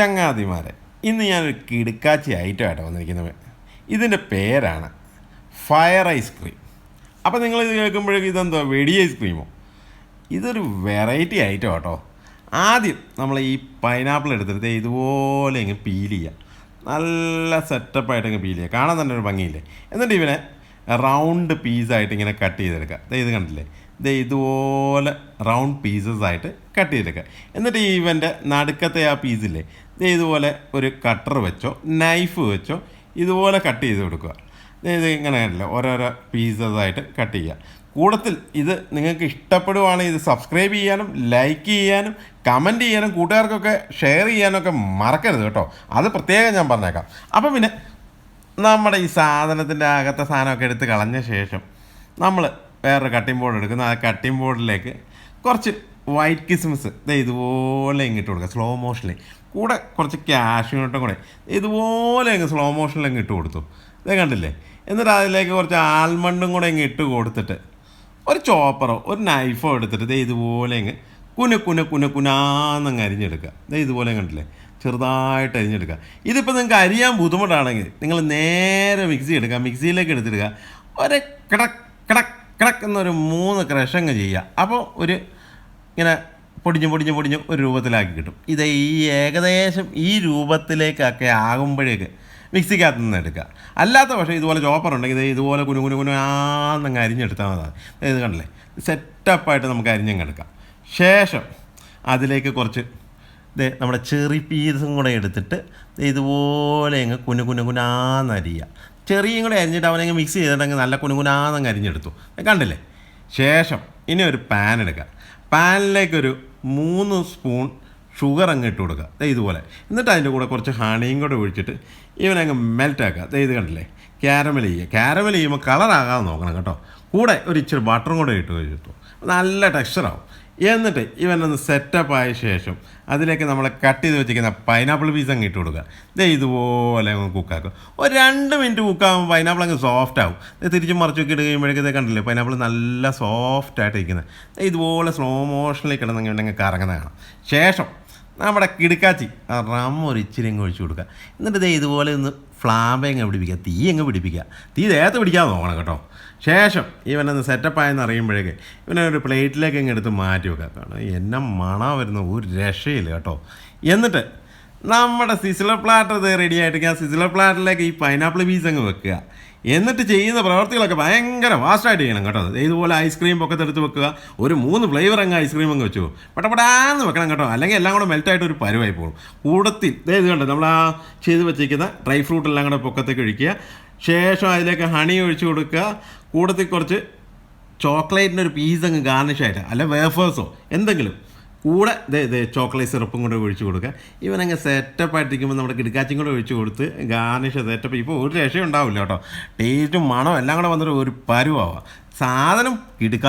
ചങ്ങാതിമാരെ, ഇന്ന് ഞാനൊരു കിടുക്കാച്ചി ഐറ്റമായിട്ടാണ് വന്നിരിക്കുന്നത്. ഇതിൻ്റെ പേരാണ് ഫയർ ഐസ്ക്രീം. അപ്പോൾ നിങ്ങളിത് കേൾക്കുമ്പോഴേക്കും ഇതെന്തോ വെടി ഐസ്ക്രീമോ? ഇതൊരു വെറൈറ്റി ഐറ്റം കേട്ടോ. ആദ്യം നമ്മൾ ഈ പൈനാപ്പിൾ എടുത്തിട്ട് ഇതുപോലെ ഇങ്ങ് പീൽ ചെയ്യുക. നല്ല സെറ്റപ്പായിട്ട് ഇങ്ങ് പീൽ ചെയ്യുക. കാണാൻ തന്നെ ഒരു ഭംഗിയില്ലേ? എന്നിട്ട് ഇവനെ റൗണ്ട് പീസായിട്ട് ഇങ്ങനെ കട്ട് ചെയ്തെടുക്കുക. ഇത് കണ്ടില്ലേ? ഇതുപോലെ റൗണ്ട് പീസസ് ആയിട്ട് കട്ട് ചെയ്തെടുക്കുക. എന്നിട്ട് ഇവൻ്റെ നടുക്കത്തെ ആ പീസില്ലേ, ഇതുപോലെ ഒരു കട്ടർ വെച്ചോ നൈഫ് വെച്ചോ ഇതുപോലെ കട്ട് ചെയ്ത് കൊടുക്കുക. ഇത് ഇങ്ങനെ കണ്ടില്ല, ഓരോരോ പീസസായിട്ട് കട്ട് ചെയ്യുക. കൂട്ടത്തിൽ ഇത് നിങ്ങൾക്ക് ഇഷ്ടപ്പെടുവാണെങ്കിൽ ഇത് സബ്സ്ക്രൈബ് ചെയ്യാനും ലൈക്ക് ചെയ്യാനും കമൻറ്റ് ചെയ്യാനും കൂട്ടുകാർക്കൊക്കെ ഷെയർ ചെയ്യാനൊക്കെ മറക്കരുത് കേട്ടോ. അത് പ്രത്യേകം ഞാൻ പറഞ്ഞേക്കാം. അപ്പം പിന്നെ നമ്മുടെ ഈ സാധനത്തിൻ്റെ അകത്തെ സാധനമൊക്കെ എടുത്ത് കളഞ്ഞ ശേഷം നമ്മൾ വേറൊരു കട്ടിംഗ് ബോർഡ് എടുക്കുന്നു. ആ കട്ടിംഗ് ബോർഡിലേക്ക് കുറച്ച് വൈറ്റ് കിസ്മിസ് ഇതുപോലെ ഇങ്ങിട്ട് കൊടുക്കുക, സ്ലോ മോഷനിൽ. കൂടെ കുറച്ച് കാഷ്യൂനട്ടും കൂടെ ഇതുപോലെ അങ്ങ് സ്ലോ മോഷനിൽ അങ്ങ് ഇട്ട് കൊടുത്തു. ഇത് കണ്ടില്ലേ? എന്നിട്ട് അതിലേക്ക് കുറച്ച് ആൽമണ്ടും കൂടെ അങ്ങ് ഇട്ട് കൊടുത്തിട്ട് ഒരു ചോപ്പറോ ഒരു നൈഫോ എടുത്തിട്ട് ഇതുപോലെ അങ്ങ് കുനാന്നങ്ങ് അരിഞ്ഞെടുക്കുക. ഇതുപോലെ കണ്ടില്ലേ? ചെറുതായിട്ട് അരിഞ്ഞെടുക്കുക. ഇതിപ്പോൾ നിങ്ങൾക്ക് അരിയാൻ ബുദ്ധിമുട്ടാണെങ്കിൽ നിങ്ങൾ നേരെ മിക്സി എടുക്കുക. മിക്സിയിലേക്ക് എടുത്തിടുക. ഒരു കിടക്ക് കിടക്ക് കിടക്ക് എന്നൊരു 3 ക്രഷങ്ങ് ചെയ്യുക. അപ്പോൾ ഒരു ഇങ്ങനെ പൊടിഞ്ഞ് ഒരു രൂപത്തിലാക്കി കിട്ടും. ഇത് ഈ ഏകദേശം ഈ രൂപത്തിലേക്കൊക്കെ ആകുമ്പോഴേക്ക് മിക്സിക്കകത്ത് നിന്ന് എടുക്കുക. അല്ലാത്ത പക്ഷേ ഇതുപോലെ ചോപ്പർ ഉണ്ടെങ്കിൽ ഇതുപോലെ കുനുകുനാന്നങ്ങ് അരിഞ്ഞെടുത്താൽ മതി. ഇത് കണ്ടില്ലേ? സെറ്റപ്പായിട്ട് നമുക്ക് അരിഞ്ഞങ്ങ് എടുക്കാം. ശേഷം അതിലേക്ക് കുറച്ച് നമ്മുടെ ചെറി പീസും കൂടെ എടുത്തിട്ട് ഇതുപോലെ അങ്ങ് കുനാന്നരിയുക. ചെറിയും കൂടെ അരിഞ്ഞിട്ട് അവനങ്ങ് മിക്സ് ചെയ്തിട്ടെങ്കിൽ നല്ല കുനുകുനാന്നങ്ങ് അരിഞ്ഞെടുത്തു. കണ്ടില്ലേ? ശേഷം ഇനി ഒരു പാൻ എടുക്കുക. പാനിലേക്കൊരു 3 സ്പൂൺ ഷുഗർ അങ്ങ് ഇട്ട് കൊടുക്കുക. ഇതുപോലെ. എന്നിട്ട് അതിൻ്റെ കൂടെ കുറച്ച് ഹണിയും കൂടെ ഒഴിച്ചിട്ട് ഇവനങ്ങ് മെൽറ്റാക്കുക. ഇത് കണ്ടില്ലേ? ക്യാരമൽ ചെയ്യുക. ക്യാരമൽ ചെയ്യുമ്പോൾ കളറാകാതെ നോക്കണം കേട്ടോ. കൂടെ ഒരു ഇച്ചിരി ബട്ടറും കൂടെ ഇട്ട് വെച്ചിട്ടു നല്ല ടെക്സ്ചറാവും. എന്നിട്ട് ഇവനൊന്ന് സെറ്റപ്പായ ശേഷം അതിലേക്ക് നമ്മൾ കട്ട് ചെയ്ത് വെച്ചിരിക്കുന്ന പൈനാപ്പിൾ പീസ് അങ്ങ് ഇട്ട് കൊടുക്കുക. ഇതുപോലെ അങ്ങ് കുക്കാക്കുക. ഒരു 2 മിനിറ്റ് കുക്കാകുമ്പോൾ പൈനാപ്പിൾ അങ്ങ് സോഫ്റ്റ് ആവും. തിരിച്ച് മറിച്ചൊക്കെ ഇട്ട് കഴിയുമ്പോഴേക്കും കണ്ടില്ലേ? പൈനാപ്പിൾ നല്ല സോഫ്റ്റായിട്ട് ഇരിക്കുന്നത്. ഇതുപോലെ സ്ലോ മോഷനിൽ കിടന്നെങ്കിൽ കറങ്ങുന്ന കാണാം. ശേഷം നമ്മുടെ കിടുക്കാച്ചി റം ഒരു ഇച്ചിരി അങ്ങ് ഒഴിച്ച് കൊടുക്കുക. എന്നിട്ട് ഇതുപോലെ ഒന്ന് ഫ്ലാമ്പ് അങ്ങ് പിടിപ്പിക്കുക. തീ അങ്ങ് പിടിപ്പിക്കുക. തീ ദേഹത്ത് പിടിക്കാതെ നോക്കണം കേട്ടോ. ശേഷം ഇവനൊന്ന് സെറ്റപ്പായെന്ന് അറിയുമ്പോഴേക്ക് ഇവനെ ഒരു പ്ലേറ്റിലേക്ക് അങ്ങ് എടുത്ത് മാറ്റി വെക്കുക. കാരണം എന്നെ മണം വരുന്ന ഒരു രക്ഷയില്ല കേട്ടോ. എന്നിട്ട് നമ്മുടെ സിസിലർ പ്ലാറ്റർ റെഡി ആയിട്ട് ആ സിസിലർ പ്ലാറ്ററിലേക്ക് ഈ പൈനാപ്പിൾ പീസ് അങ്ങ് വെക്കുക. എന്നിട്ട് ചെയ്യുന്ന പ്രവർത്തികളൊക്കെ ഭയങ്കര ഫാസ്റ്റായിട്ട് ചെയ്യണം കേട്ടോ. ഇതുപോലെ ഐസ്ക്രീം പൊക്കത്തെടുത്ത് വെക്കുക. ഒരു 3 ഫ്ലേവർ അങ്ങ് ഐസ്ക്രീം അങ്ങ് വെച്ചു പടപടാന്ന് വെക്കണം കേട്ടോ. അല്ലെങ്കിൽ എല്ലാം കൂടെ മെൽറ്റായിട്ട് ഒരു പരുവായി പോകും. കൂടത്തിൽ ഇത് കണ്ടോ, നമ്മൾ ആ ചെയ്ത് വെച്ചിരിക്കുന്ന ഡ്രൈ ഫ്രൂട്ട് എല്ലാം കൂടെ പൊക്കത്തേക്ക് ഒഴിക്കുക. ശേഷം അതിലേക്ക് ഹണി ഒഴിച്ച് കൊടുക്കുക. കൂടത്തിൽ കുറച്ച് ചോക്ലേറ്റിൻ്റെ ഒരു പീസ് അങ്ങ് ഗാർണിഷായിട്ട്, അല്ല വേഫേഴ്സോ എന്തെങ്കിലും കൂടെ ചോക്ലേറ്റ് സിറപ്പും കൂടെ ഒഴിച്ച് കൊടുക്കുക. ഇവനങ്ങ് സെറ്റപ്പായിട്ടിരിക്കുമ്പോൾ നമ്മുടെ കിടുക്കാച്ചും കൂടെ ഒഴിച്ച് കൊടുത്ത് ഗാർണിഷ് സെറ്റപ്പ്. ഇപ്പോൾ ഒരു രക്ഷയും ഉണ്ടാവില്ല കേട്ടോ. ടേസ്റ്റും മണം എല്ലാം കൂടെ വന്നിട്ട് ഒരു പരുവാവുക. സാധനം കിടുക്ക.